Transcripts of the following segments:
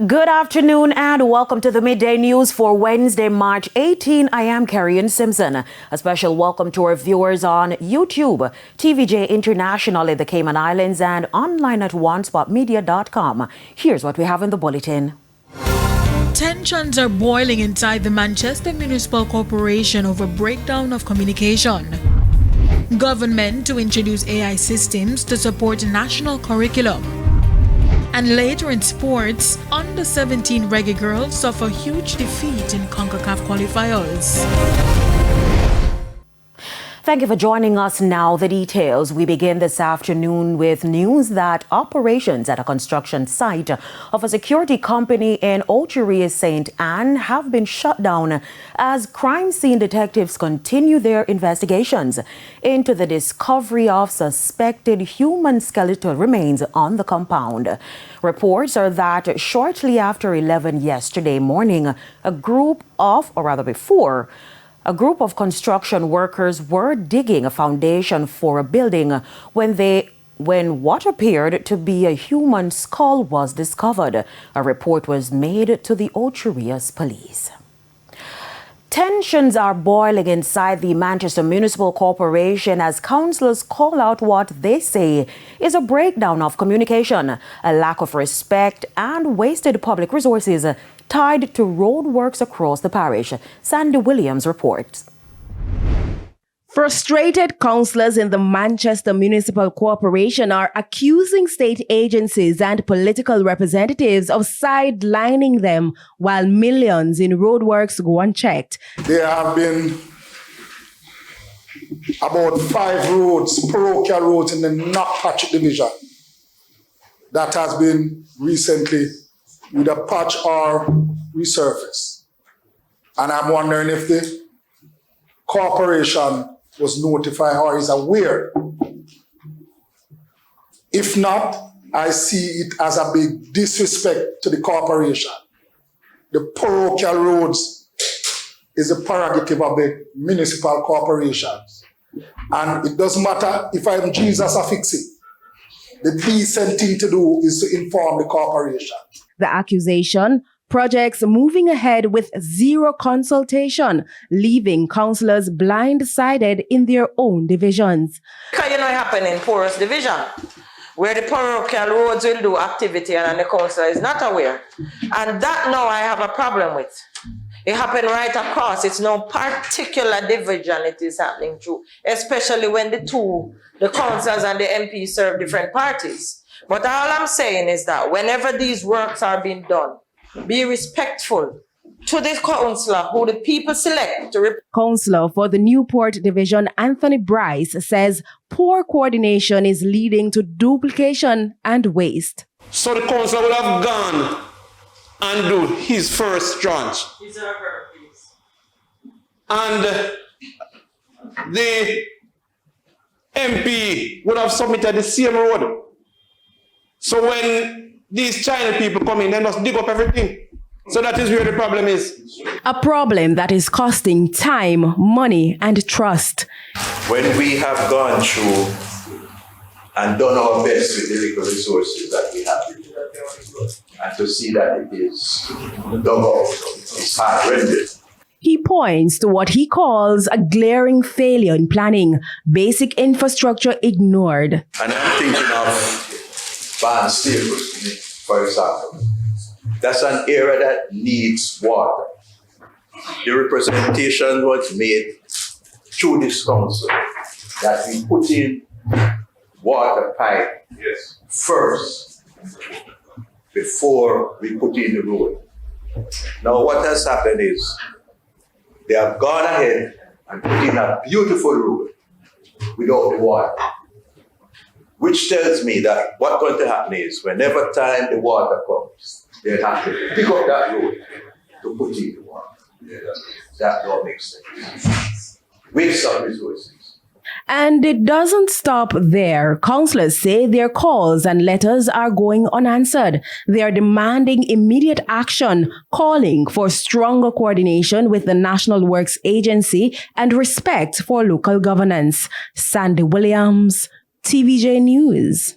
Good afternoon and welcome to the Midday News for Wednesday, March 18. I am Carrion Simpson. A special welcome to our viewers on YouTube, TVJ International in the Cayman Islands and online at onespotmedia.com. Here's what we have in the bulletin. Tensions are boiling inside the Manchester Municipal Corporation over breakdown of communication. Government to introduce AI systems to support national curriculum. And later in sports, under-17 reggae girls suffer huge defeat in CONCACAF qualifiers. Thank you for joining us now. The details. We begin this afternoon with news that operations at a construction site of a security company in Ocheria, St. Anne have been shut down as crime scene detectives continue their investigations into the discovery of suspected human skeletal remains on the compound. Reports are that shortly after 11 yesterday morning, a group of construction workers were digging a foundation for a building when what appeared to be a human skull was discovered. A report was made to the Ocheria's police. Tensions are boiling inside the Manchester Municipal Corporation as councillors call out what they say is a breakdown of communication, a lack of respect and wasted public resources tied to roadworks across the parish. Sandy Williams reports. Frustrated councillors in the Manchester Municipal Corporation are accusing state agencies and political representatives of sidelining them while millions in roadworks go unchecked. There have been about 5 roads, parochial roads in the Knockpatch division that has been recently with a patch or resurfaced. And I'm wondering if the corporation was notified or is aware. If not, I see it as a big disrespect to the corporation. The parochial roads is a prerogative of the municipal corporations. And it doesn't matter if I'm Jesus or fix it. The decent thing to do is to inform the corporation. The accusation: projects moving ahead with zero consultation, leaving councillors blindsided in their own divisions. Because it happen in porous division, where the parochial roads will do activity and the councillor is not aware. And that now I have a problem with. It happened right across. It's no particular division it is happening through, especially when the councillors and the MPs serve different parties. But all I'm saying is that whenever these works are being done, be respectful to the councillor who the people select. Councillor for the Newport Division, Anthony Bryce, says poor coordination is leading to duplication and waste. So the councillor would have gone and do his first tranche. And the MP would have submitted the same road. So when these China people come in, they must dig up everything. So that is where the problem is. A problem that is costing time, money, and trust. When we have gone through and done our best with the little resources that we have, and to see that it is dug out, it's hard-rendered. He points to what he calls a glaring failure in planning, basic infrastructure ignored. And I'm thinking of Barn Staples, for example. That's an area that needs water. The representation was made through this council that we put in water pipe first before we put in the road. Now what has happened is they have gone ahead and put in a beautiful road without the water. Which tells me that what's going to happen is whenever time the water comes, they have to pick up that road to put in the water. That don't make sense. Waste of resources. And it doesn't stop there. Councillors say their calls and letters are going unanswered. They are demanding immediate action, calling for stronger coordination with the National Works Agency and respect for local governance. Sandy Williams, TVJ News.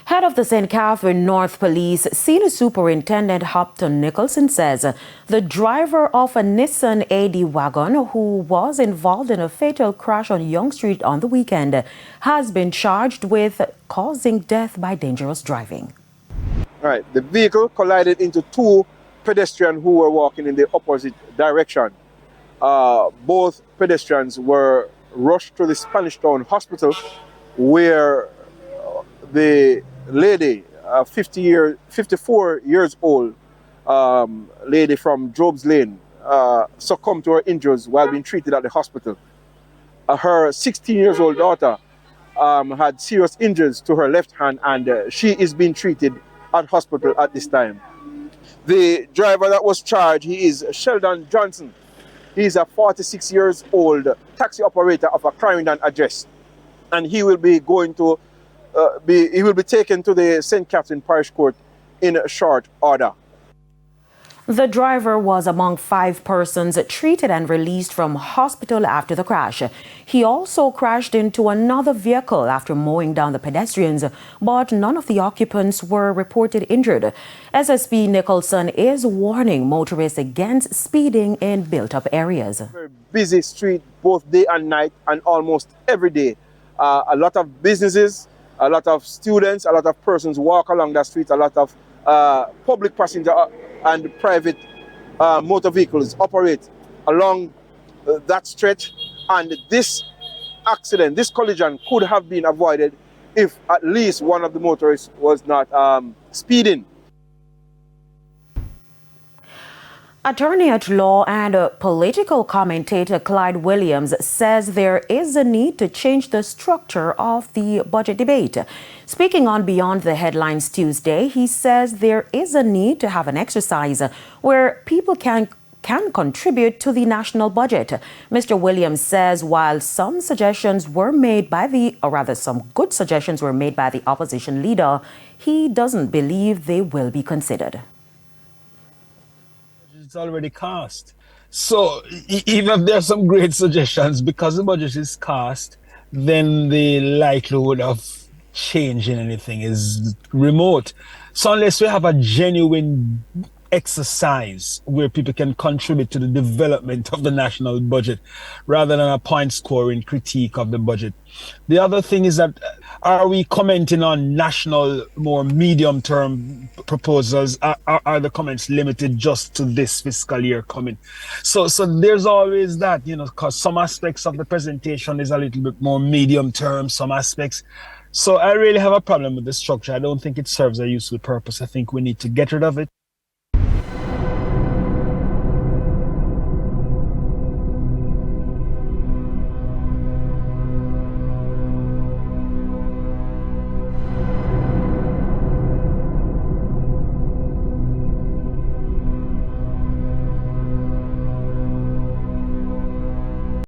Head of the St. Catherine North Police, Senior Superintendent Hopton Nicholson says the driver of a Nissan AD wagon who was involved in a fatal crash on Yonge Street on the weekend has been charged with causing death by dangerous driving. Right, the vehicle collided into two pedestrians who were walking in the opposite direction. Both pedestrians were rushed to the Spanish Town Hospital, where the lady, 54 years old lady from Job's Lane, succumbed to her injuries while being treated at the hospital. Her 16 years old daughter had serious injuries to her left hand, and she is being treated at hospital at this time. The driver that was charged, he is Sheldon Johnson. He is a 46 years old taxi operator of a Clarendon address, and he will be going to he will be taken to the St. Catherine Parish Court in short order. The driver was among 5 persons treated and released from hospital after the crash. He also crashed into another vehicle after mowing down the pedestrians, but none of the occupants were reported injured. SSP Nicholson is warning motorists against speeding in built-up areas. Very busy street both day and night and almost every day. A lot of businesses, a lot of students, a lot of persons walk along that street, a lot of public passenger and private motor vehicles operate along that stretch, and this accident, this collision could have been avoided if at least one of the motorists was not speeding. Attorney at law and political commentator Clyde Williams says there is a need to change the structure of the budget debate. Speaking on Beyond the Headlines Tuesday, he says there is a need to have an exercise where people can contribute to the national budget. Mr. Williams says while some suggestions were made by some good suggestions were made by the opposition leader, he doesn't believe they will be considered. It's already cast. So even if there are some great suggestions, because the budget is cast, then the likelihood of changing anything is remote. So unless we have a genuine exercise where people can contribute to the development of the national budget rather than a point scoring critique of the budget. The other thing is that are we commenting on national, more medium term proposals? Are the comments limited just to this fiscal year coming? So there's always that, because some aspects of the presentation is a little bit more medium term, some aspects. So I really have a problem with the structure. I don't think it serves a useful purpose. I think we need to get rid of it.